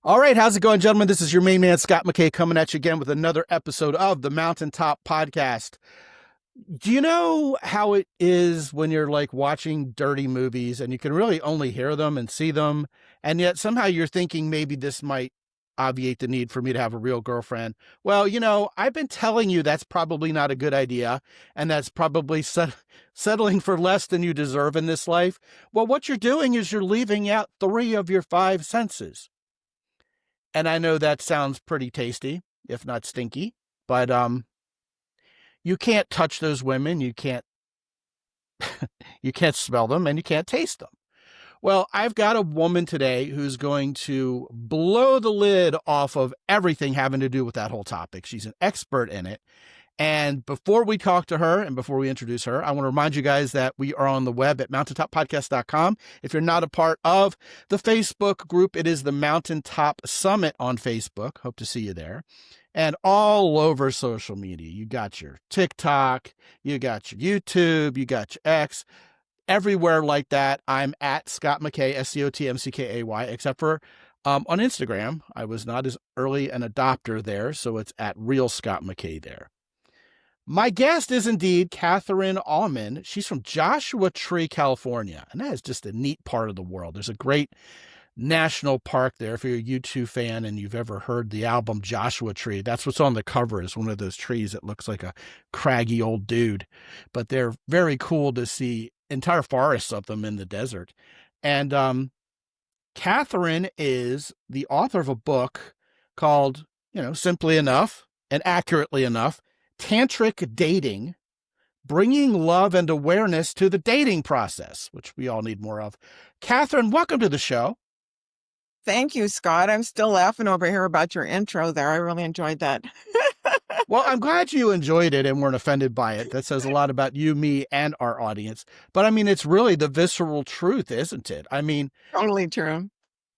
All right, how's it going, gentlemen? This is your main man, Scott McKay, coming at you again with another episode of the Mountaintop Podcast. Do you know how it is when you're like watching dirty movies and you can really only hear them and see them, and yet somehow you're thinking maybe this might obviate the need for me to have a real girlfriend? Well, I've been telling you that's probably not a good idea, and that's probably settling for less than you deserve in this life. Well, what you're doing is you're leaving out 3 of your 5 senses. And I know that sounds pretty tasty, if not stinky, but you can't touch those women, you can't smell them, and you can't taste them. Well, I've got a woman today who's going to blow the lid off of everything having to do with that whole topic. She's an expert in it. And before we talk to her and before we introduce her, I want to remind you guys that we are on the web at mountaintoppodcast.com. If you're not a part of the Facebook group, it is the Mountaintop Summit on Facebook. Hope to see you there. And all over social media. You got your TikTok, you got your YouTube, you got your X, everywhere like that. I'm at Scott McKay, ScotMckay, except for on Instagram. I was not as early an adopter there, so it's at Real Scott McKay there. My guest is indeed Catherine Auman. She's from Joshua Tree, California, and that is just a neat part of the world. There's a great national park there. If you're a U2 fan and you've ever heard the album Joshua Tree, that's what's on the cover, is one of those trees that looks like a craggy old dude. But they're very cool to see entire forests of them in the desert. And Catherine is the author of a book called, simply enough and accurately enough, Tantric Dating, bringing love and awareness to the dating process, which we all need more of. Catherine, welcome to the show. Thank you, Scott. I'm still laughing over here about your intro there. I really enjoyed that. Well, I'm glad you enjoyed it and weren't offended by it. That says a lot about you, me, and our audience. But I mean, it's really the visceral truth, isn't it? I mean, Totally true.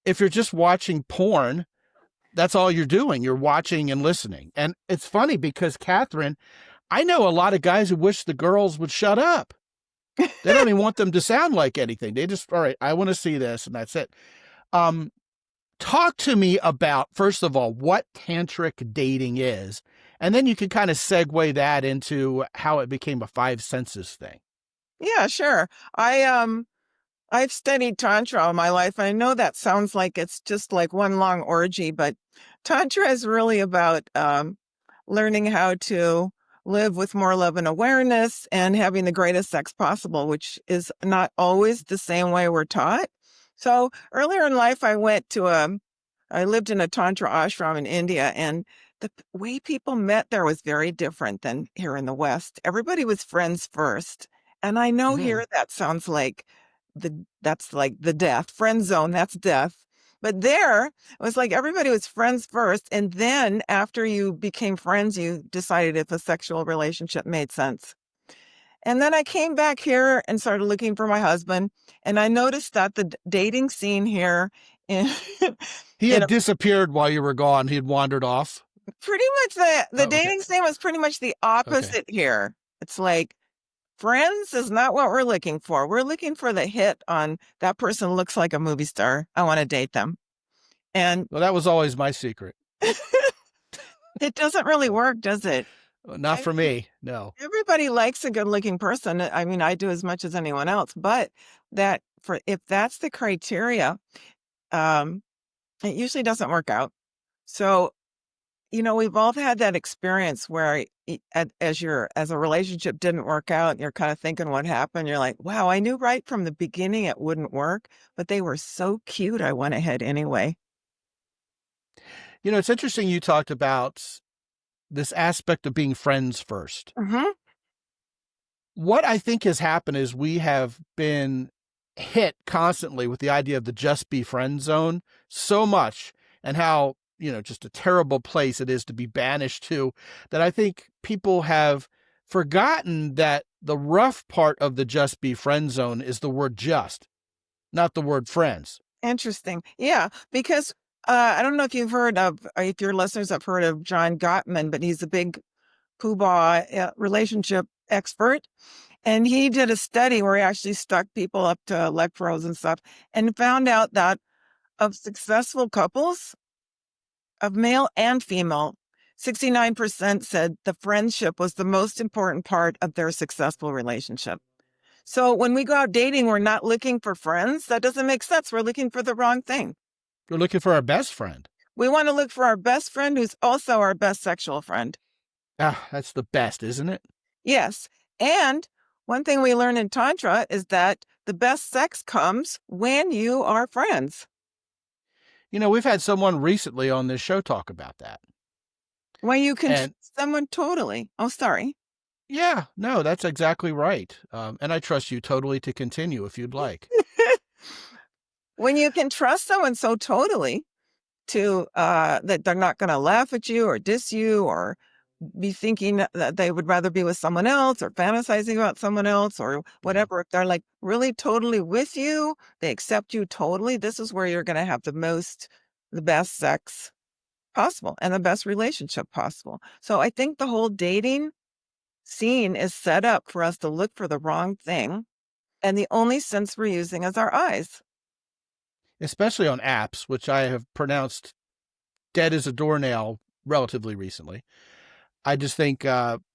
if you're just watching porn, that's all you're doing. You're watching and listening. And it's funny because, Catherine, I know a lot of guys who wish the girls would shut up. They don't even want them to sound like anything. They just, all right, I want to see this, and that's it. Talk to me about, first of all, what tantric dating is, and then you can kind of segue that into how it became a 5 senses thing. Yeah, sure. I've studied Tantra all my life. I know that sounds like it's just like one long orgy, but Tantra is really about learning how to live with more love and awareness and having the greatest sex possible, which is not always the same way we're taught. So earlier in life, I lived in a Tantra ashram in India, and the way people met there was very different than here in the West. Everybody was friends first. And I know here that sounds like that's like the death, friend zone, that's death. But there, it was like everybody was friends first. And then after you became friends, you decided if a sexual relationship made sense. And then I came back here and started looking for my husband. And I noticed that the dating scene here he had disappeared while you were gone. He had wandered off. Pretty much the dating scene was pretty much the opposite here. It's like, friends is not what we're looking for. We're looking for the hit on that person looks like a movie star. I want to date them. And well, that was always my secret. It doesn't really work, does it? Not for me, no. Everybody likes a good-looking person. I mean, I do as much as anyone else, but if that's the criteria, it usually doesn't work out. So, we've all had that experience where as a relationship didn't work out, you're kind of thinking what happened. You're like, wow, I knew right from the beginning it wouldn't work, but they were so cute. I went ahead anyway. It's interesting you talked about this aspect of being friends first. Mm-hmm. What I think has happened is we have been hit constantly with the idea of the just be friend zone so much, and how, just a terrible place it is to be banished to, that I think people have forgotten that the rough part of the just be friend zone is the word just, not the word friends. Interesting. Yeah, because I don't know if if your listeners have heard of John Gottman, but he's a big poobah relationship expert. And he did a study where he actually stuck people up to electrodes and stuff and found out that of successful couples, of male and female, 69% said the friendship was the most important part of their successful relationship. So when we go out dating, we're not looking for friends. That doesn't make sense. We're looking for the wrong thing. We're looking for our best friend. We want to look for our best friend who's also our best sexual friend. Ah, that's the best, isn't it? Yes. And one thing we learn in Tantra is that the best sex comes when you are friends. You know, we've had someone recently on this show talk about that. When you can And trust someone totally. Oh, sorry. yeah, no, that's exactly right. And I trust you totally to continue if you'd like. When you can trust someone so totally to that they're not going to laugh at you or diss you or be thinking that they would rather be with someone else or fantasizing about someone else or whatever. If they're like really totally with you, they accept you totally. This is where you're going to have the best sex possible and the best relationship possible. So I think the whole dating scene is set up for us to look for the wrong thing. And the only sense we're using is our eyes. Especially on apps, which I have pronounced dead as a doornail relatively recently. I just think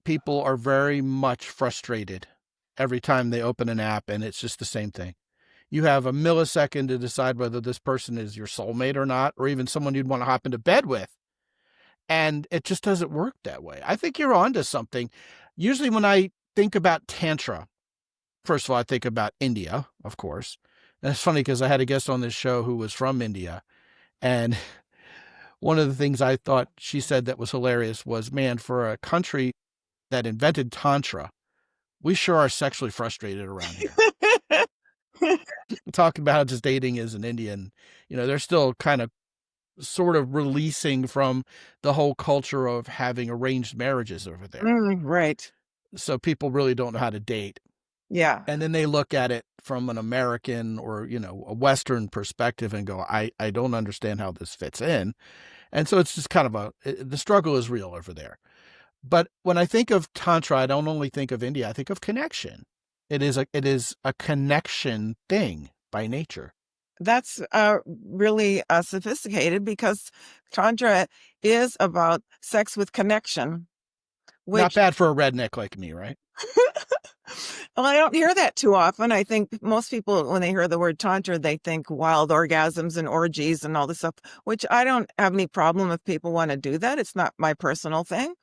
people are very much frustrated every time they open an app, and it's just the same thing. You have a millisecond to decide whether this person is your soulmate or not, or even someone you'd want to hop into bed with. And it just doesn't work that way. I think you're onto something. Usually when I think about Tantra, first of all, I think about India, of course. And it's funny because I had a guest on this show who was from India. And one of the things I thought she said that was hilarious was, man, for a country that invented Tantra, we sure are sexually frustrated around here. Talking about how just dating is in India, and, you know, they're still kind of sort of releasing from the whole culture of having arranged marriages over there. Right. So people really don't know how to date. Yeah. And then they look at it from an American or, you know, a Western perspective and go, I don't understand how this fits in. And so it's just kind of the struggle is real over there. But when I think of Tantra, I don't only think of India, I think of connection. It is a connection thing by nature. That's really sophisticated because Tantra is about sex with connection, Not which bad for a redneck like me, right? well, I don't hear that too often. I think most people, when they hear the word Tantra, they think wild orgasms and orgies and all this stuff, which I don't have any problem if people want to do that. It's not my personal thing.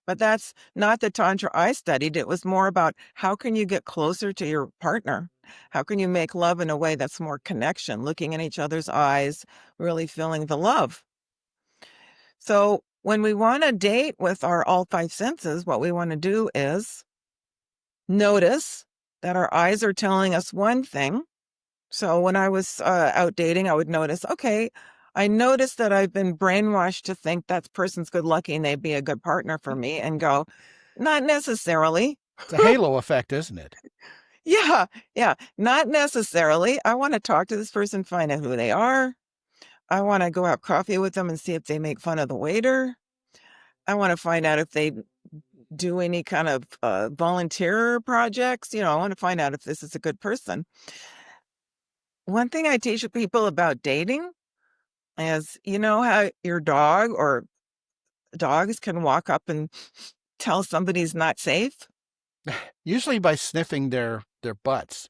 But that's not the Tantra I studied. It was more about how can you get closer to your partner? How can you make love in a way that's more connection, looking in each other's eyes, really feeling the love? So when we want to date with our all five senses, what we want to do is notice that our eyes are telling us one thing. So when I was out dating, I would notice, okay, I noticed that I've been brainwashed to think that person's good looking and they'd be a good partner for me, and go, not necessarily. It's a halo effect, isn't it? Yeah, yeah, not necessarily. I want to talk to this person, find out who they are. I want to go out coffee with them and see if they make fun of the waiter. I want to find out if they do any kind of volunteer projects. You know, I want to find out if this is a good person. One thing I teach people about dating is, you know how your dog or dogs can walk up and tell somebody's not safe? Usually by sniffing their butts.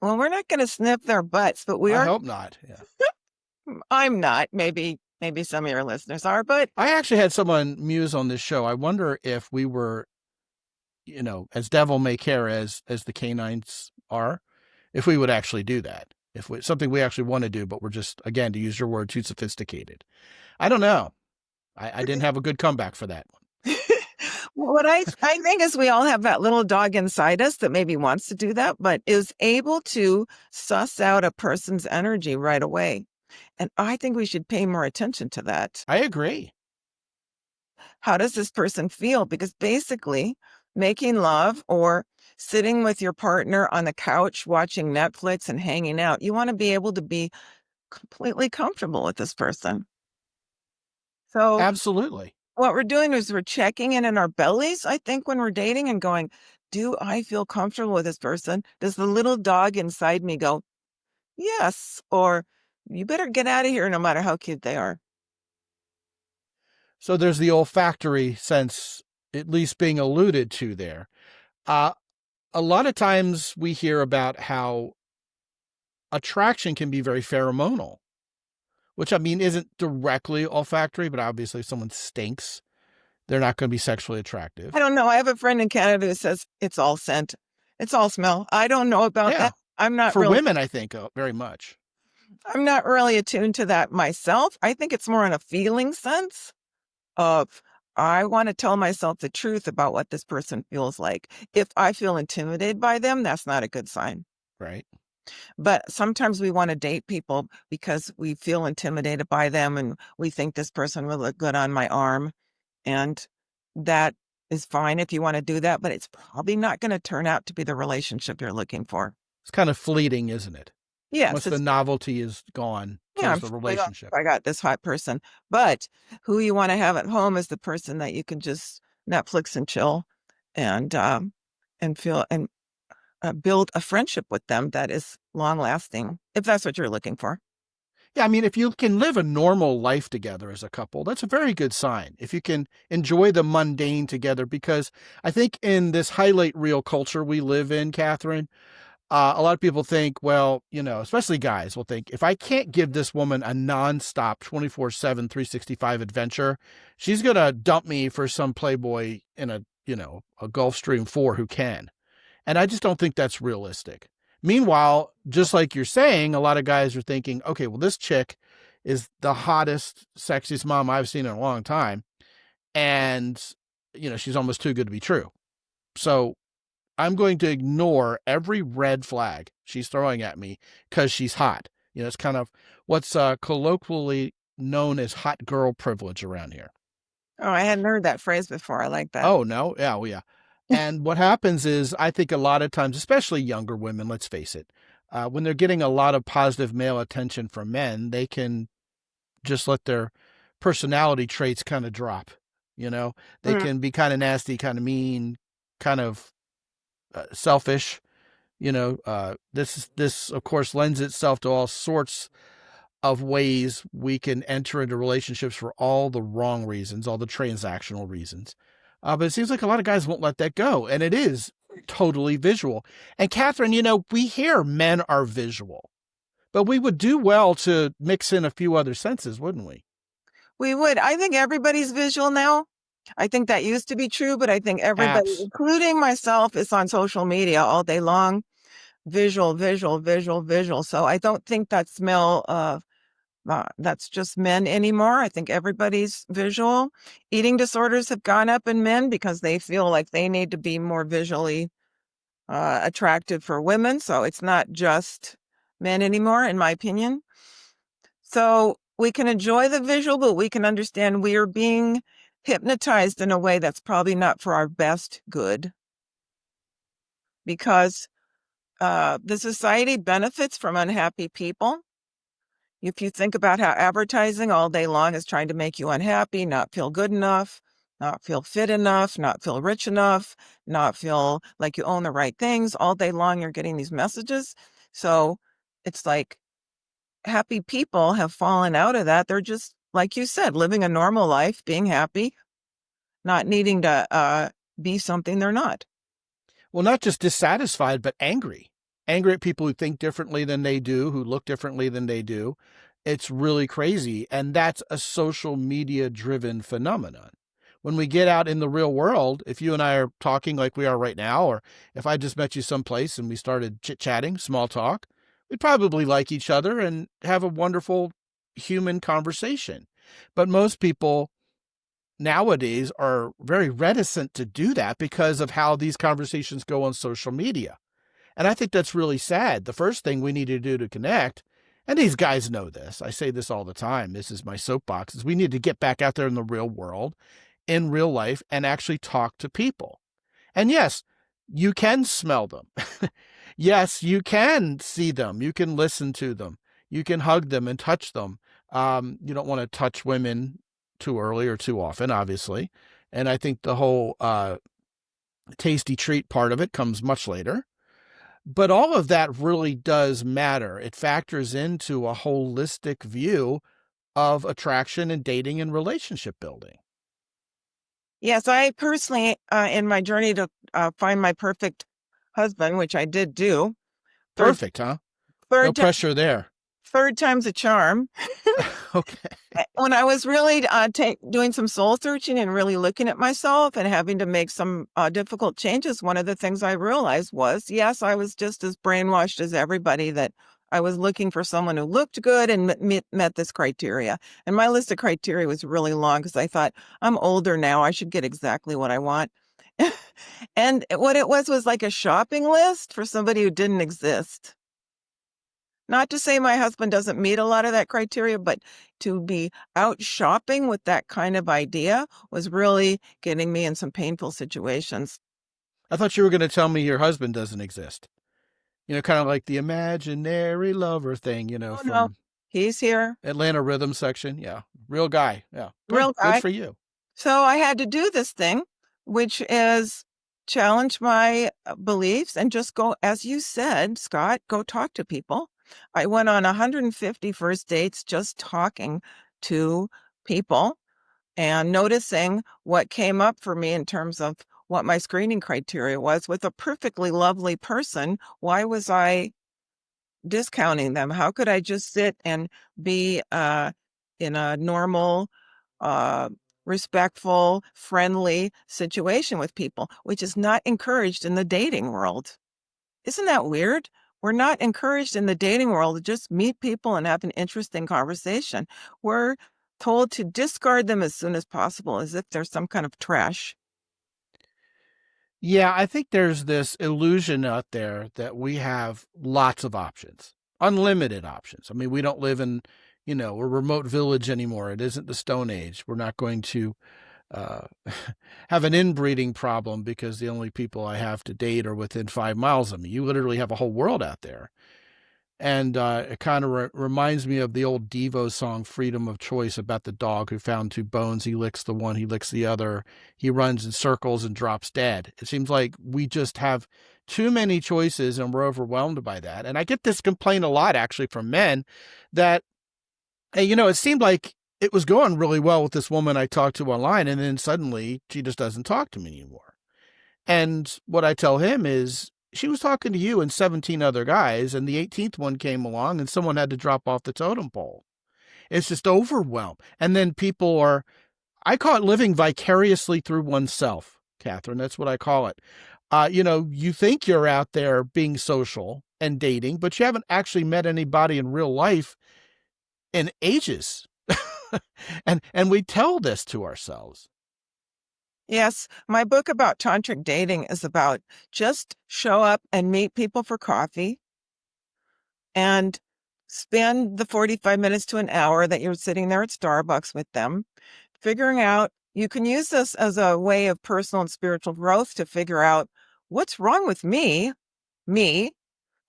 Well, we're not going to sniff their butts, but we I are. hope not. Yeah. I'm not. Maybe some of your listeners are, but I actually had someone muse on this show. I wonder if we were, you know, as devil may care as the canines are, if we would actually do that. If it's something we actually want to do, but we're just, again, to use your word, too sophisticated. I don't know. I didn't have a good comeback for that one. what I think is we all have that little dog inside us that maybe wants to do that, but is able to suss out a person's energy right away. And I think we should pay more attention to that. I agree. How does this person feel? Because basically, making love or sitting with your partner on the couch watching Netflix and hanging out, you want to be able to be completely comfortable with this person. So Absolutely. what we're doing is we're checking in our bellies, I think, when we're dating and going, do I feel comfortable with this person? Does the little dog inside me go, yes, or you better get out of here no matter how cute they are? So there's the olfactory sense, at least being alluded to there. Uh, a lot of times we hear about how attraction can be very pheromonal, which I mean isn't directly olfactory, but obviously if someone stinks, they're not going to be sexually attractive. I don't know. I have a friend in Canada who says it's all scent. It's all smell. I don't know about Yeah. that. I'm not For really women, I think very much. I'm not really attuned to that myself. I think it's more in a feeling sense of I want to tell myself the truth about what this person feels like. If I feel intimidated by them, that's not a good sign. Right. But sometimes we want to date people because we feel intimidated by them and we think this person will look good on my arm. And that is fine if you want to do that, but it's probably not going to turn out to be the relationship you're looking for. It's kind of fleeting, isn't it? Yes, Once the novelty is gone, so yeah, is the relationship. I got this hot person. But who you want to have at home is the person that you can just Netflix and chill and feel and build a friendship with them that is long lasting, if that's what you're looking for. Yeah, I mean, if you can live a normal life together as a couple, that's a very good sign. If you can enjoy the mundane together, because I think in this highlight reel culture we live in, Catherine, a lot of people think, well, especially guys will think, if I can't give this woman a nonstop 24/7, 365 adventure, she's going to dump me for some playboy in a Gulfstream 4 who can. And I just don't think that's realistic. Meanwhile, just like you're saying, a lot of guys are thinking, okay, well, this chick is the hottest, sexiest mom I've seen in a long time. And, she's almost too good to be true. So I'm going to ignore every red flag she's throwing at me because she's hot. It's kind of what's colloquially known as hot girl privilege around here. Oh, I hadn't heard that phrase before. I like that. Oh, no. Yeah, well, yeah. And what happens is, I think a lot of times, especially younger women, let's face it, when they're getting a lot of positive male attention from men, they can just let their personality traits kind of drop. They can be kind of nasty, kind of mean, kind of selfish. This of course lends itself to all sorts of ways we can enter into relationships for all the wrong reasons, all the transactional reasons. But it seems like a lot of guys won't let that go. And it is totally visual. And Catherine, we hear men are visual, but we would do well to mix in a few other senses, wouldn't we? We would. I think everybody's visual now. I think that used to be true, but I think everybody, including myself, is on social media all day long. Visual, visual, visual, visual. So I don't think that's that's just men anymore. I think everybody's visual. Eating disorders have gone up in men because they feel like they need to be more visually attractive for women. So it's not just men anymore, in my opinion. So we can enjoy the visual, but we can understand we are being hypnotized in a way that's probably not for our best good. Because the society benefits from unhappy people. If you think about how advertising all day long is trying to make you unhappy, not feel good enough, not feel fit enough, not feel rich enough, not feel like you own the right things, all day long you're getting these messages. So it's like happy people have fallen out of that. They're just, like you said, living a normal life, being happy, not needing to be something they're not. Well, not just dissatisfied, but angry. Angry at people who think differently than they do, who look differently than they do. It's really crazy. And that's a social media driven phenomenon. When we get out in the real world, if you and I are talking like we are right now, or if I just met you someplace and we started chit-chatting, small talk, we'd probably like each other and have a wonderful human conversation. But most people nowadays are very reticent to do that because of how these conversations go on social media. And I think that's really sad. The first thing we need to do to connect, and these guys know this, I say this all the time, this is my soapbox, is we need to get back out there in the real world, in real life, and actually talk to people. And yes, you can smell them. Yes, you can see them. You can listen to them. You can hug them and touch them. You don't want to touch women too early or too often, obviously. And I think the whole tasty treat part of it comes much later. But all of that really does matter. It factors into a holistic view of attraction and dating and relationship building. Yes, I personally, in my journey to find my perfect husband, which I did do, third Perfect, huh? No third time, pressure there. third time's a charm. Okay. When I was really doing some soul searching and really looking at myself and having to make some difficult changes, one of the things I realized was, yes, I was just as brainwashed as everybody, that I was looking for someone who looked good and met this criteria. And my list of criteria was really long because I thought, I'm older now. I should get exactly what I want. And what it was like a shopping list for somebody who didn't exist. Not to say my husband doesn't meet a lot of that criteria, but to be out shopping with that kind of idea was really getting me in some painful situations. I thought you were going to tell me your husband doesn't exist. Kind of like the imaginary lover thing, Oh no, from he's here, Atlanta Rhythm section. Yeah. Real guy. Yeah. Good. real Good guy. for you. So I had to do this thing, which is challenge my beliefs and just go, as you said, Scott, go talk to people. I went on 150 first dates just talking to people and noticing what came up for me in terms of what my screening criteria was. With a perfectly lovely person, why was I discounting them? How could I just sit and be in a normal, uh, respectful, friendly situation with people, which is not encouraged in the dating world? Isn't that weird? We're not encouraged in the dating world to just meet people and have an interesting conversation. We're told to discard them as soon as possible, as if they're some kind of trash. Yeah, I think there's this illusion out there that we have lots of options, unlimited options. I mean, we don't live in, a remote village anymore. It isn't the Stone Age. We're not going to uh, have an inbreeding problem because the only people I have to date are within 5 miles of me. You literally have a whole world out there. And it kind of reminds me of the old Devo song, Freedom of Choice, about the dog who found two bones. He licks the one, he licks the other. He runs in circles and drops dead. It seems like we just have too many choices and we're overwhelmed by that. And I get this complaint a lot, actually, from men that, hey, it seemed like it was going really well with this woman I talked to online. And then suddenly she just doesn't talk to me anymore. And what I tell him is, she was talking to you and 17 other guys, and the 18th one came along and someone had to drop off the totem pole. It's just overwhelm. And then I call it living vicariously through oneself, Catherine. That's what I call it. You think you're out there being social and dating, but you haven't actually met anybody in real life in ages. and we tell this to ourselves. Yes, my book about tantric dating is about just show up and meet people for coffee and spend the 45 minutes to an hour that you're sitting there at Starbucks with them, figuring out you can use this as a way of personal and spiritual growth to figure out what's wrong with me,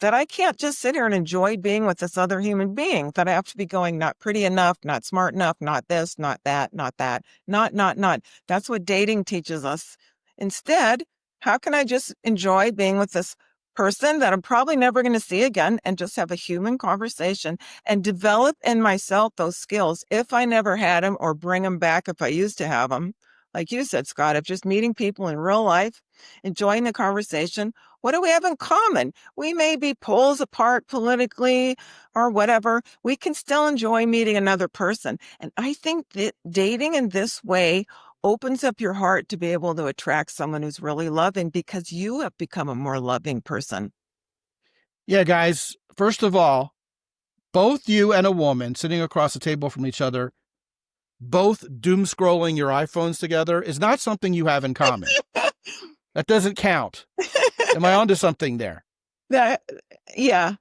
that I can't just sit here and enjoy being with this other human being, that I have to be going, not pretty enough, not smart enough, not this, not that, not that, not. That's what dating teaches us. Instead, how can I just enjoy being with this person that I'm probably never going to see again and just have a human conversation and develop in myself those skills if I never had them, or bring them back if I used to have them. Like you said, Scott, of just meeting people in real life, enjoying the conversation. What do we have in common? We may be poles apart politically or whatever. We can still enjoy meeting another person. And I think that dating in this way opens up your heart to be able to attract someone who's really loving, because you have become a more loving person. Yeah, guys, first of all, both you and a woman sitting across the table from each other, both doom scrolling your iPhones together, is not something you have in common. That doesn't count. Am I onto something there? That, yeah,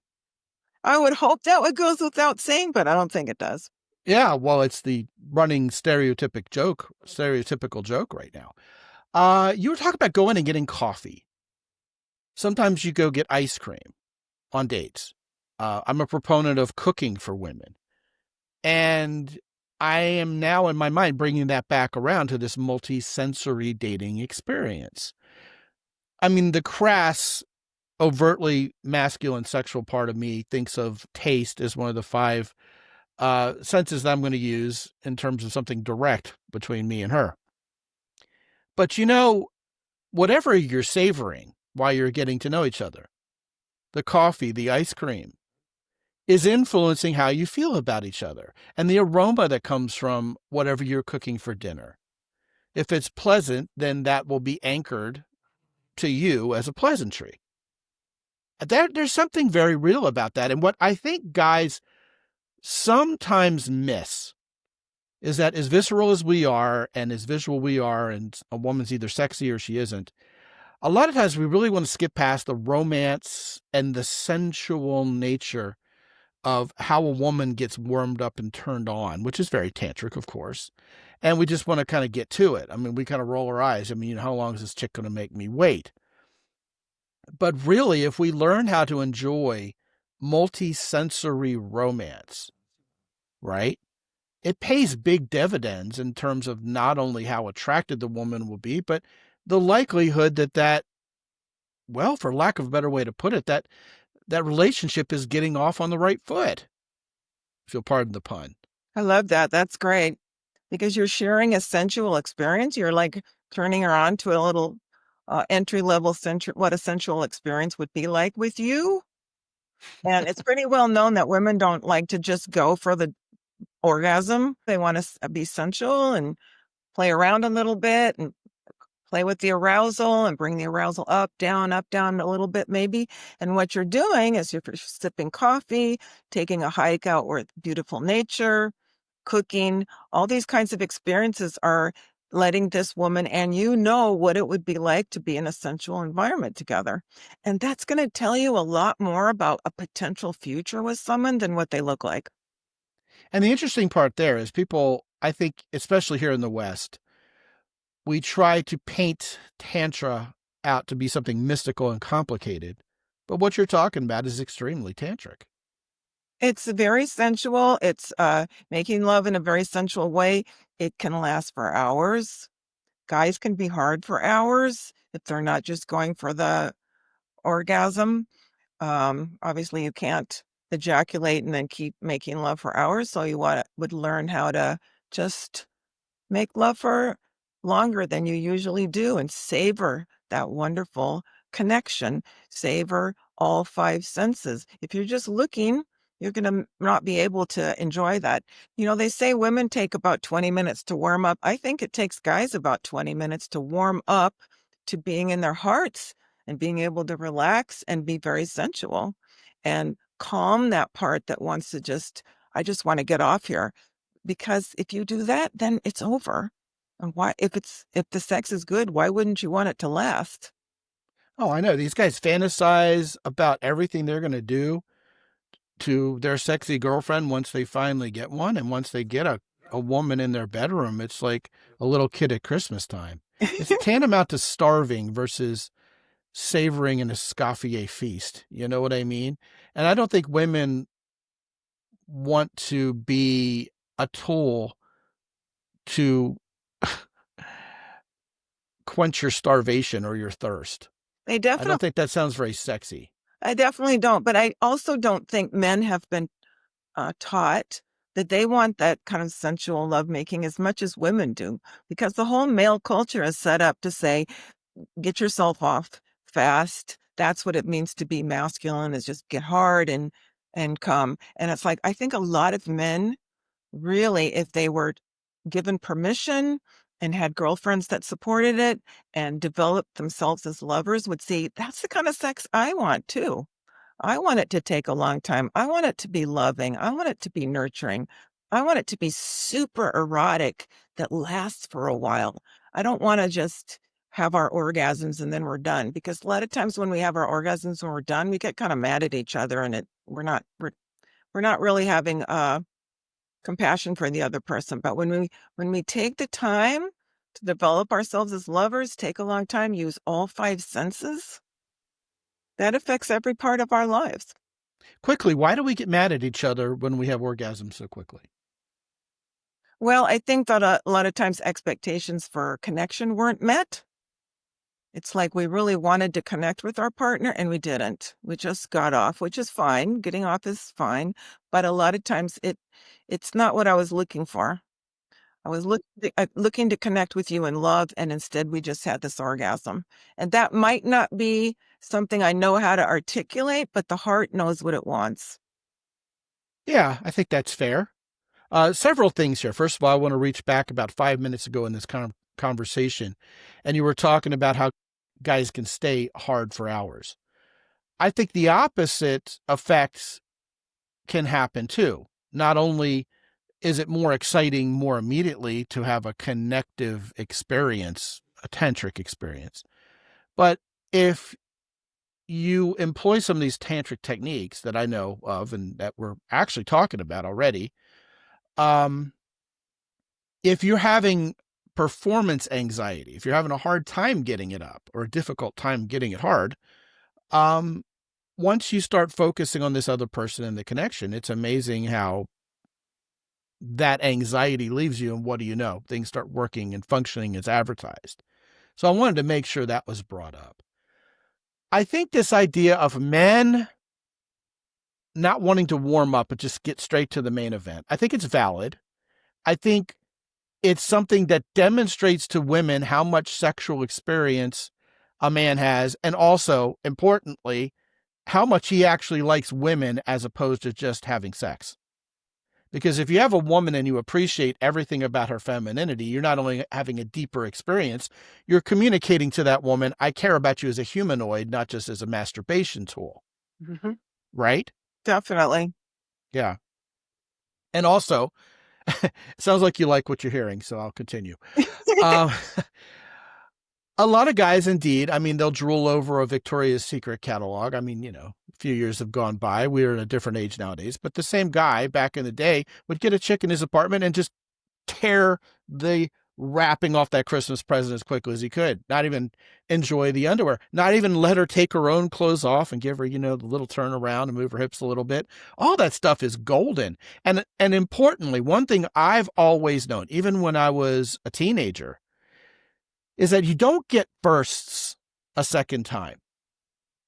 I would hope that would goes without saying, but I don't think it does. Yeah, well, it's the running stereotypical joke right now. You were talking about going and getting coffee. Sometimes you go get ice cream on dates. I'm a proponent of cooking for women. And I am now in my mind bringing that back around to this multi-sensory dating experience. I mean, the crass, overtly masculine sexual part of me thinks of taste as one of the five senses that I'm going to use in terms of something direct between me and her. But whatever you're savoring while you're getting to know each other, the coffee, the ice cream, is influencing how you feel about each other and the aroma that comes from whatever you're cooking for dinner. If it's pleasant, then that will be anchored to you as a pleasantry. There's something very real about that. And what I think guys sometimes miss is that as visceral as we are and as visual we are, and a woman's either sexy or she isn't, a lot of times we really want to skip past the romance and the sensual nature of how a woman gets warmed up and turned on, which is very tantric, of course. And we just want to kind of get to it. I mean, we kind of roll our eyes. I mean, how long is this chick going to make me wait? But really, if we learn how to enjoy multi-sensory romance, right? It pays big dividends in terms of not only how attracted the woman will be, but the likelihood that, well, for lack of a better way to put it, that relationship is getting off on the right foot. If you'll pardon the pun. I love that. That's great because you're sharing a sensual experience. You're like turning her on to a little entry level what a sensual experience would be like with you. And it's pretty well known that women don't like to just go for the orgasm. They want to be sensual and play around a little bit and play with the arousal and bring the arousal up, down, a little bit maybe. And what you're doing is you're sipping coffee, taking a hike out with beautiful nature, cooking. All these kinds of experiences are letting this woman and you know what it would be like to be in a sensual environment together. And that's going to tell you a lot more about a potential future with someone than what they look like. And the interesting part there is people, I think, especially here in the West, we try to paint Tantra out to be something mystical and complicated. But what you're talking about is extremely tantric. It's very sensual. It's making love in a very sensual way. It can last for hours. Guys can be hard for hours if they're not just going for the orgasm. Obviously, you can't ejaculate and then keep making love for hours. So you would learn how to just make love for longer than you usually do and savor that wonderful connection. Savor all five senses. If you're just looking, you're going to not be able to enjoy that. They say women take about 20 minutes to warm up. I think it takes guys about 20 minutes to warm up to being in their hearts and being able to relax and be very sensual and calm that part that wants to I just want to get off here. Because if you do that, then it's over. And why, if the sex is good, why wouldn't you want it to last? Oh, I know. These guys fantasize about everything they're going to do to their sexy girlfriend once they finally get one. And once they get a woman in their bedroom, it's like a little kid at Christmas time. It's tantamount to starving versus savoring an Escoffier feast. You know what I mean? And I don't think women want to be a tool to quench your starvation or your thirst. They I definitely, don't think that sounds very sexy. I definitely don't. But I also don't think men have been taught that they want that kind of sensual lovemaking as much as women do, because the whole male culture is set up to say, get yourself off fast. That's what it means to be masculine, is just get hard and come. And it's like, I think a lot of men really, if they were given permission and had girlfriends that supported it and developed themselves as lovers, would see that's the kind of sex I want too. I want it to take a long time. I want it to be loving. I want it to be nurturing. I want it to be super erotic that lasts for a while. I don't want to just have our orgasms and then we're done, because a lot of times when we have our orgasms and we're done, we get kind of mad at each other and we're not really having compassion for the other person. But when we take the time to develop ourselves as lovers, take a long time, use all five senses, that affects every part of our lives. Quickly, why do we get mad at each other when we have orgasms so quickly? Well, I think that a lot of times expectations for connection weren't met. It's like we really wanted to connect with our partner and we didn't. We just got off, which is fine. Getting off is fine. But a lot of times it's not what I was looking for. I was looking to connect with you in love, and instead we just had this orgasm. And that might not be something I know how to articulate, but the heart knows what it wants. Yeah, I think that's fair. Several things here. First of all, I want to reach back about 5 minutes ago in this conversation, and you were talking about how guys can stay hard for hours. I think the opposite effects can happen too. Not only is it more exciting more immediately to have a connective experience, a tantric experience, but if you employ some of these tantric techniques that I know of and that we're actually talking about already, um, if you're having performance anxiety, if you're having a hard time getting it up or a difficult time getting it hard, um, once you start focusing on this other person and the connection, it's amazing how that anxiety leaves you. And what do you know? Things start working and functioning as advertised. So I wanted to make sure that was brought up. I think this idea of men not wanting to warm up but just get straight to the main event, I think it's valid. I think it's something that demonstrates to women how much sexual experience a man has, and also, importantly, how much he actually likes women as opposed to just having sex. Because if you have a woman and you appreciate everything about her femininity, you're not only having a deeper experience, you're communicating to that woman, I care about you as a humanoid, not just as a masturbation tool. Mm-hmm. Right? Definitely. Yeah. And also, sounds like you like what you're hearing, so I'll continue. Um, a lot of guys, indeed, I mean, they'll drool over a Victoria's Secret catalog. I mean, a few years have gone by. We're in a different age nowadays. But the same guy back in the day would get a chick in his apartment and just tear the wrapping off that Christmas present as quickly as he could. Not even enjoy the underwear. Not even let her take her own clothes off and give her, the little turn around and move her hips a little bit. All that stuff is golden. And importantly, one thing I've always known, even when I was a teenager, is that you don't get firsts a second time.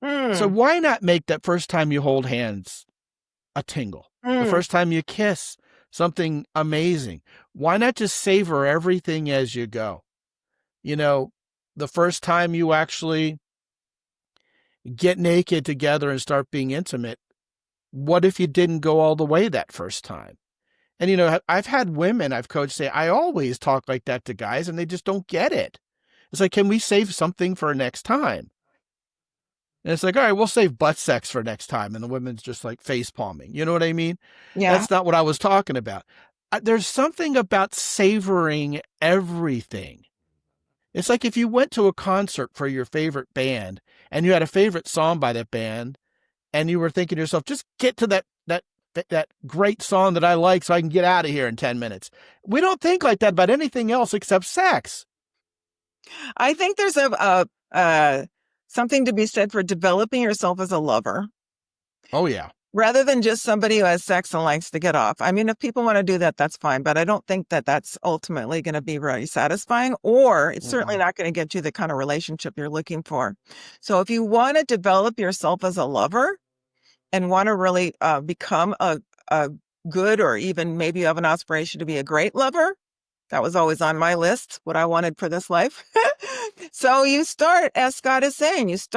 So why not make that first time you hold hands a tingle? The first time you kiss, something amazing. Why not just savor everything as you go? The first time you actually get naked together and start being intimate, what if you didn't go all the way that first time? And, I've had women I've coached say, I always talk like that to guys and they just don't get it. It's like, can we save something for next time? And it's like, all right, we'll save butt sex for next time. And the women's just like face palming. You know what I mean? Yeah. That's not what I was talking about. There's something about savoring everything. It's like if you went to a concert for your favorite band and you had a favorite song by that band and you were thinking to yourself, just get to that great song that I like so I can get out of here in 10 minutes. We don't think like that about anything else except sex. I think there's something to be said for developing yourself as a lover. Oh, yeah. Rather than just somebody who has sex and likes to get off. I mean, if people want to do that, that's fine. But I don't think that that's ultimately going to be very satisfying, or it's certainly not going to get you the kind of relationship you're looking for. So if you want to develop yourself as a lover and want to really become a good, or even maybe you have an aspiration to be a great lover, that was always on my list, what I wanted for this life. So you start, as Scott is saying, if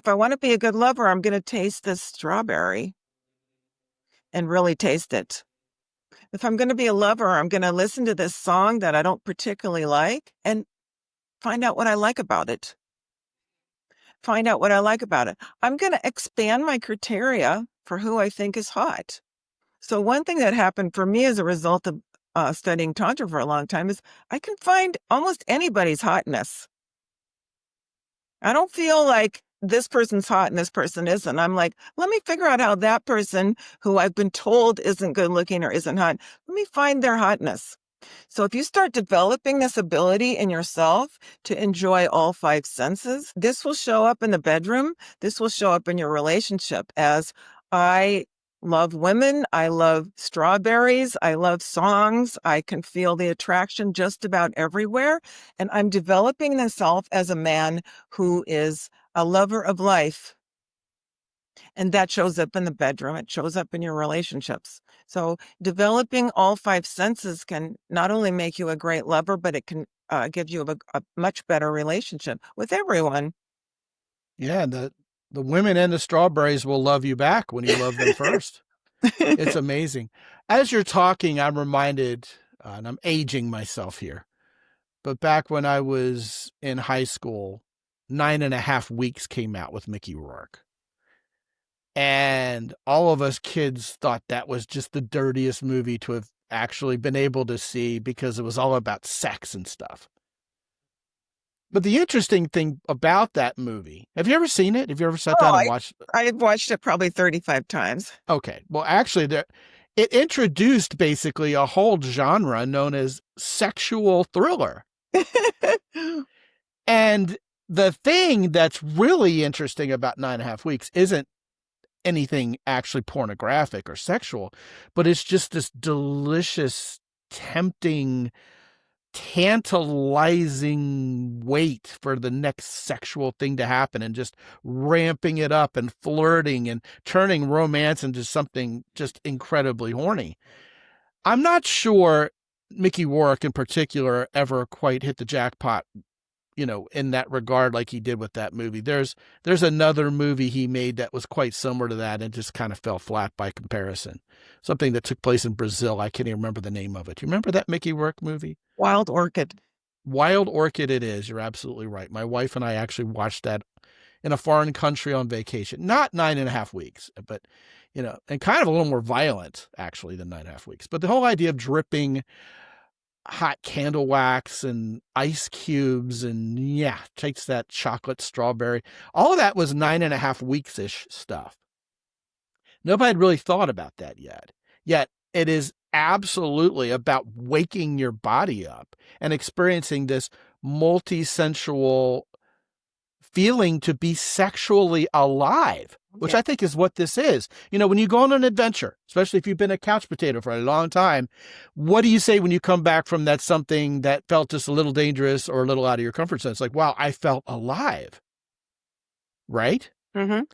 I want to be a good lover, I'm going to taste this strawberry and really taste it. If I'm going to be a lover, I'm going to listen to this song that I don't particularly like and find out what I like about it. I'm going to expand my criteria for who I think is hot. So one thing that happened for me as a result of studying Tantra for a long time is I can find almost anybody's hotness. I don't feel like this person's hot and this person isn't. I'm like, let me figure out how that person who I've been told isn't good looking or isn't hot, let me find their hotness. So if you start developing this ability in yourself to enjoy all five senses, this will show up in the bedroom. This will show up in your relationship as I love women. I love strawberries. I love songs. I can feel the attraction just about everywhere. And I'm developing myself as a man who is a lover of life. And that shows up in the bedroom. It shows up in your relationships. So developing all 5 senses can not only make you a great lover, but it can give you a much better relationship with everyone. Yeah, the women and the strawberries will love you back when you love them first. It's amazing. As you're talking, I'm reminded, and I'm aging myself here, but back when I was in high school, 9.5 Weeks came out with Mickey Rourke. And all of us kids thought that was just the dirtiest movie to have actually been able to see because it was all about sex and stuff. But the interesting thing about that movie, have you ever seen it? Have you ever sat Oh, down and watched? I've watched it probably 35 times. Okay. Well, actually, it introduced basically a whole genre known as sexual thriller. And the thing that's really interesting about 9.5 Weeks isn't anything actually pornographic or sexual, but it's just this delicious, tempting, tantalizing wait for the next sexual thing to happen and just ramping it up and flirting and turning romance into something just incredibly horny. I'm not sure Mickey Rourke in particular ever quite hit the jackpot, in that regard, like he did with that movie. There's another movie he made that was quite similar to that and just kind of fell flat by comparison. Something that took place in Brazil. I can't even remember the name of it. You remember that Mickey Rourke movie? Wild Orchid. Wild Orchid it is. You're absolutely right. My wife and I actually watched that in a foreign country on vacation. Not 9.5 Weeks, but, and kind of a little more violent, actually, than 9.5 Weeks. But the whole idea of dripping hot candle wax and ice cubes and takes that chocolate strawberry. All of that was 9.5 weeks-ish stuff. Nobody had really thought about that yet. Yet it is absolutely about waking your body up and experiencing this multi-sensual feeling to be sexually alive, which I think is what this is. When you go on an adventure, especially if you've been a couch potato for a long time, what do you say when you come back from that something that felt just a little dangerous or a little out of your comfort zone? It's like, wow, I felt alive. Right? Mm-hmm.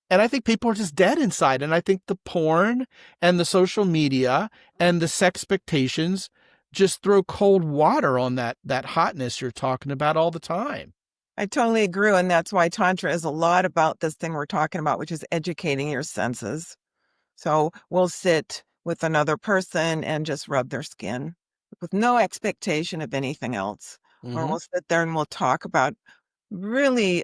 And I think people are just dead inside. And I think the porn and the social media and the sexpectations just throw cold water on that hotness you're talking about all the time. I totally agree. And that's why Tantra is a lot about this thing we're talking about, which is educating your senses. So we'll sit with another person and just rub their skin with no expectation of anything else. Or we'll sit there and we'll talk about really,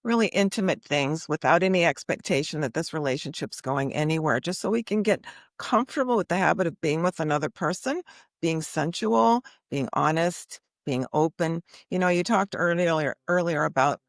really intimate things without any expectation that this relationship's going anywhere, just so we can get comfortable with the habit of being with another person, being sensual, being honest, being open. You talked earlier about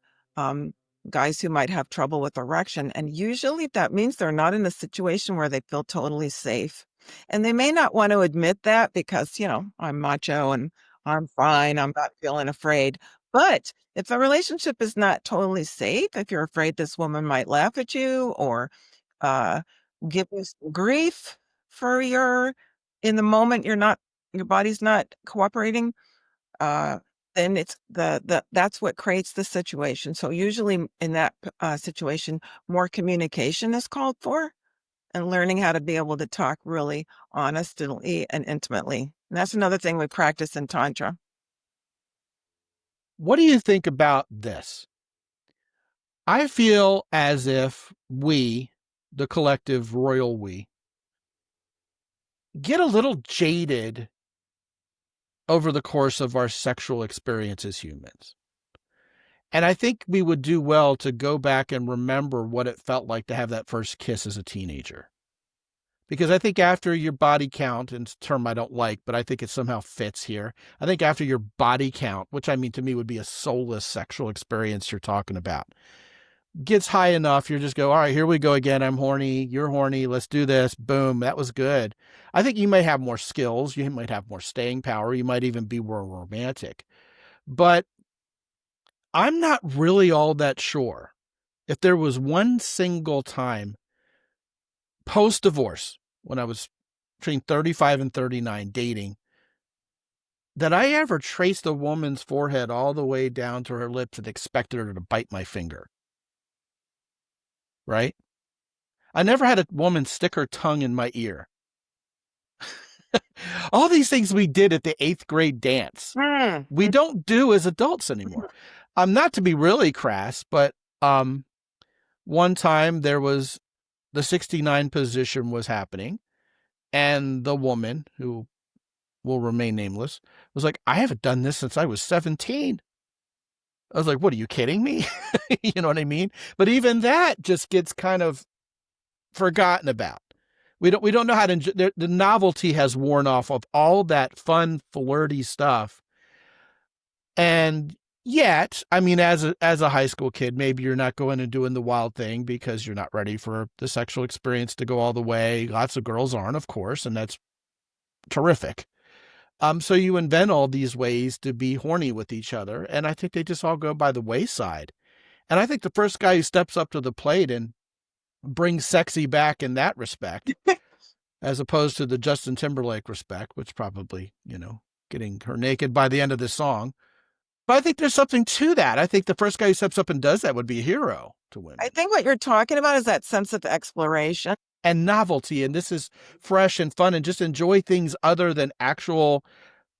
guys who might have trouble with erection, and usually that means they're not in a situation where they feel totally safe. And they may not want to admit that because, I'm macho and I'm fine, I'm not feeling afraid. But if the relationship is not totally safe, if you're afraid this woman might laugh at you or uh, give you some grief for in the moment your body's not cooperating, uh, then it's that's what creates the situation. So usually in that situation, more communication is called for and learning how to be able to talk really honestly and intimately. And that's another thing we practice in Tantra. What do you think about this? I feel as if we, the collective royal we, get a little jaded over the course of our sexual experience as humans. And I think we would do well to go back and remember what it felt like to have that first kiss as a teenager. Because I think after your body count, and it's a term I don't like, but I think it somehow fits here. I think after your body count, which I mean to me would be a soulless sexual experience you're talking about, gets high enough, you just go, all right, here we go again. I'm horny. You're horny. Let's do this. Boom. That was good. I think you may have more skills. You might have more staying power. You might even be more romantic. But I'm not really all that sure if there was one single time post-divorce when I was between 35 and 39 dating that I ever traced a woman's forehead all the way down to her lips and expected her to bite my finger. Right? I never had a woman stick her tongue in my ear. All these things we did at the 8th grade dance, we don't do as adults anymore. Not to be really crass, but one time there was the 69 position was happening, and the woman, who will remain nameless, was like, I haven't done this since I was 17. I was like, what, are you kidding me? You know what I mean? But even that just gets kind of forgotten about. We don't know how to enjoy. The novelty has worn off of all that fun, flirty stuff. And yet, I mean, as a high school kid, maybe you're not going and doing the wild thing because you're not ready for the sexual experience to go all the way. Lots of girls aren't, of course, and that's terrific. So you invent all these ways to be horny with each other, and I think they just all go by the wayside. And I think the first guy who steps up to the plate and brings sexy back in that respect, as opposed to the Justin Timberlake respect, which probably, getting her naked by the end of this song. But I think there's something to that. I think the first guy who steps up and does that would be a hero to women. I think what you're talking about is that sense of exploration and novelty. And this is fresh and fun, and just enjoy things other than actual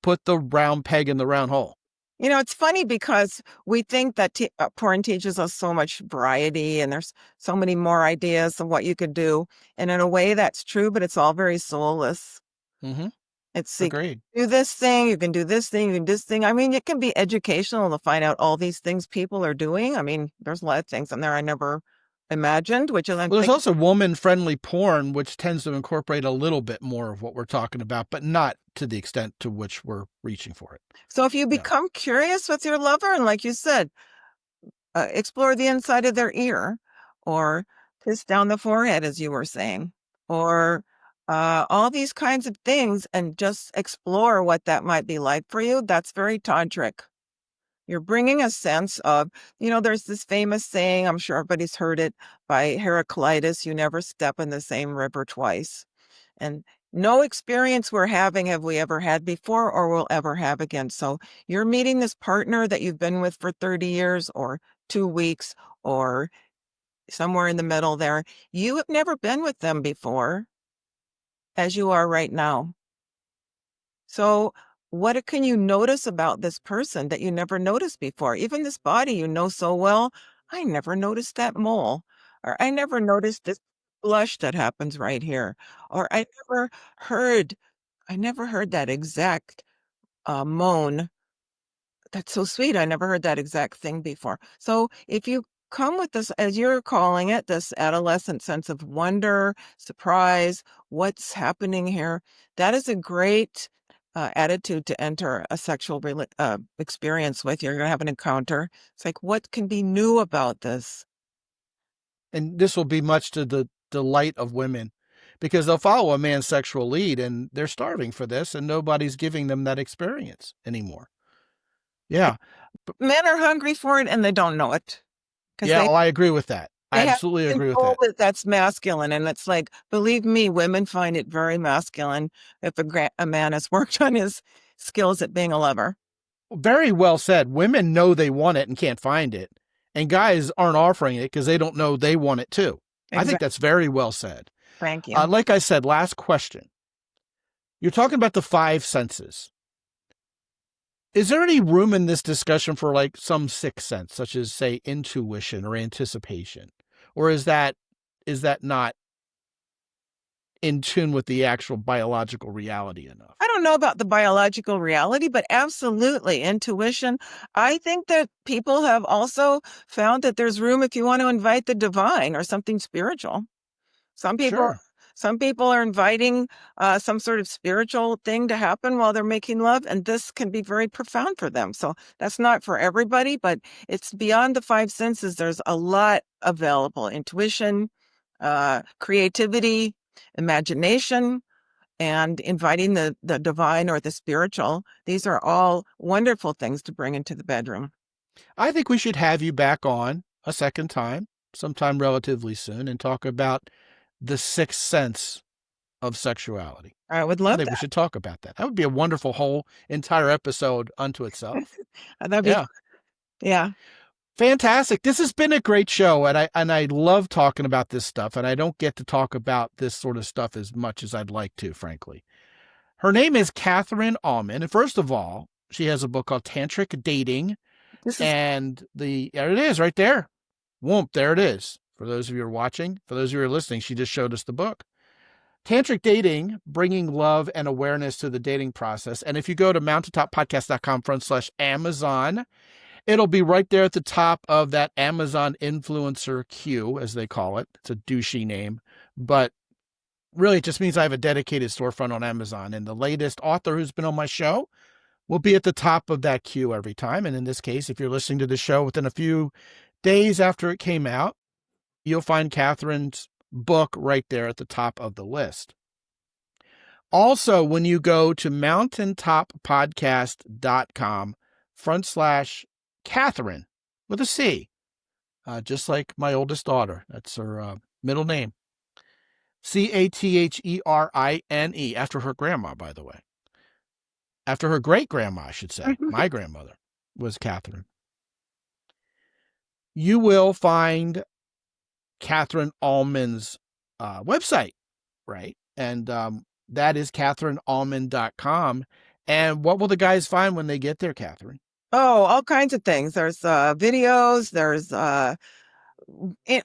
put the round peg in the round hole. It's funny because we think that porn teaches us so much variety and there's so many more ideas of what you could do. And in a way that's true, but it's all very soulless. Mm-hmm. It's agreed. Do this thing, you can do this thing, you can do this thing. I mean, it can be educational to find out all these things people are doing. I mean, there's a lot of things in there I never imagined, which is... there's also woman-friendly porn, which tends to incorporate a little bit more of what we're talking about, but not to the extent to which we're reaching for it. So if you become curious with your lover, and like you said, explore the inside of their ear, or kiss down the forehead, as you were saying, or all these kinds of things, and just explore what that might be like for you, that's very tantric. You're bringing a sense of, there's this famous saying, I'm sure everybody's heard it, by Heraclitus, you never step in the same river twice. And no experience we're having have we ever had before or will ever have again. So you're meeting this partner that you've been with for 30 years or 2 weeks or somewhere in the middle there. You have never been with them before as you are right now. So what can you notice about this person that you never noticed before? Even this body you know so well. I never noticed that mole, or I never noticed this blush that happens right here, or I never heard that exact moan. That's so sweet. I never heard that exact thing before. So if you come with this, as you're calling it, this adolescent sense of wonder, surprise, what's happening here, that is a great attitude to enter a sexual experience with. You're going to have an encounter. It's like, what can be new about this? And this will be much to the delight of women, because they'll follow a man's sexual lead and they're starving for this, and nobody's giving them that experience anymore. Yeah. Men are hungry for it and they don't know it. Yeah, I agree with that. I absolutely agree with that. That's masculine. And it's like, believe me, women find it very masculine if a man has worked on his skills at being a lover. Very well said. Women know they want it and can't find it. And guys aren't offering it because they don't know they want it too. Exactly. I think that's very well said. Thank you. Like I said, last question. You're talking about the 5 senses. Is there any room in this discussion for like some 6th sense, such as, say, intuition or anticipation? Or is that not in tune with the actual biological reality enough? I don't know about the biological reality, but absolutely intuition. I think that people have also found that there's room if you want to invite the divine or something spiritual. Some people are inviting some sort of spiritual thing to happen while they're making love, and this can be very profound for them. So that's not for everybody, but it's beyond the 5 senses. There's a lot available: intuition, creativity, imagination, and inviting the divine or the spiritual. These are all wonderful things to bring into the bedroom. I think we should have you back on a second time, sometime relatively soon, and talk about the 6th sense of sexuality. I would love that. I think we should talk about that. That would be a wonderful whole entire episode unto itself. That'd be, yeah. Fantastic. This has been a great show, and I love talking about this stuff, and I don't get to talk about this sort of stuff as much as I'd like to, frankly. Her name is Catherine Auman, and first of all, she has a book called Tantric Dating, and there it is right there. Whoop, there it is. For those of you who are watching, for those of you who are listening, she just showed us the book. Tantric Dating, bringing love and awareness to the dating process. And if you go to mountaintoppodcast.com/Amazon, it'll be right there at the top of that Amazon influencer queue, as they call it. It's a douchey name, but really it just means I have a dedicated storefront on Amazon. And the latest author who's been on my show will be at the top of that queue every time. And in this case, if you're listening to the show within a few days after it came out, you'll find Catherine's book right there at the top of the list. Also, when you go to mountaintoppodcast.com/Catherine with a C, just like my oldest daughter. That's her middle name. Catherine, after her grandma, by the way. After her great-grandma, I should say. My grandmother was Catherine. You will find Catherine Auman's website, right? And that is CatherineAuman.com. And what will the guys find when they get there, Catherine? Oh, all kinds of things. There's videos. There's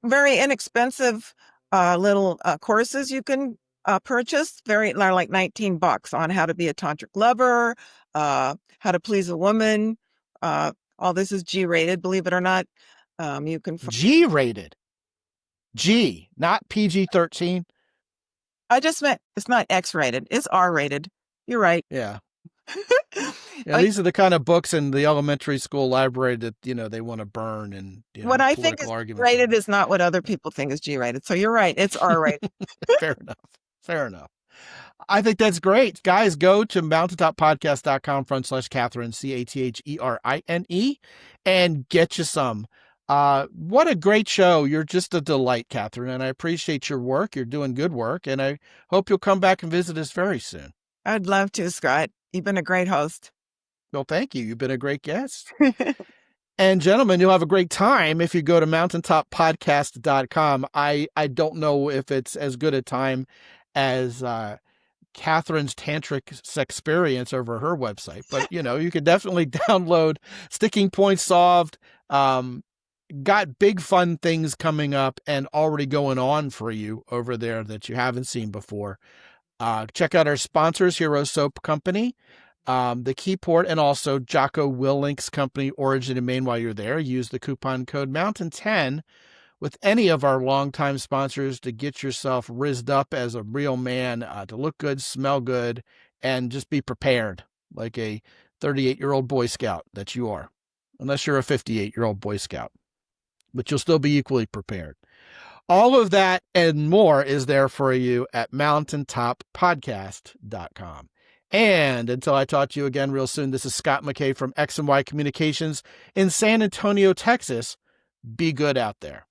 very inexpensive little courses you can purchase. Like $19 on how to be a tantric lover, how to please a woman. All this is G-rated, believe it or not. You can G-rated. G, not PG-13. I just meant it's not X-rated. It's R-rated. You're right. Yeah. Yeah, these are the kind of books in the elementary school library that, they want to burn, and what I think is rated is not what other people think is G-rated. So you're right. It's R-rated. Fair enough. I think that's great. Guys, go to mountaintoppodcast.com/Catherine, Catherine, and get you some. What a great show. You're just a delight, Catherine, and I appreciate your work. You're doing good work, and I hope you'll come back and visit us very soon. I'd love to, Scott. You've been a great host. Well, thank you. You've been a great guest. And gentlemen, you'll have a great time if you go to mountaintoppodcast.com. I don't know if it's as good a time as Catherine's tantric experience over her website, but you could definitely download Sticking Points Solved. Got big fun things coming up and already going on for you over there that you haven't seen before. Check out our sponsors, Hero Soap Company, the Keyport, and also Jocko Willink's company, Origin in Maine. While you're there, use the coupon code Mountain10 with any of our longtime sponsors to get yourself rizzed up as a real man, to look good, smell good, and just be prepared like a 38-year-old Boy Scout that you are, unless you're a 58-year-old Boy Scout, but you'll still be equally prepared. All of that and more is there for you at mountaintoppodcast.com. And until I talk to you again real soon, this is Scott McKay from X and Y Communications in San Antonio, Texas. Be good out there.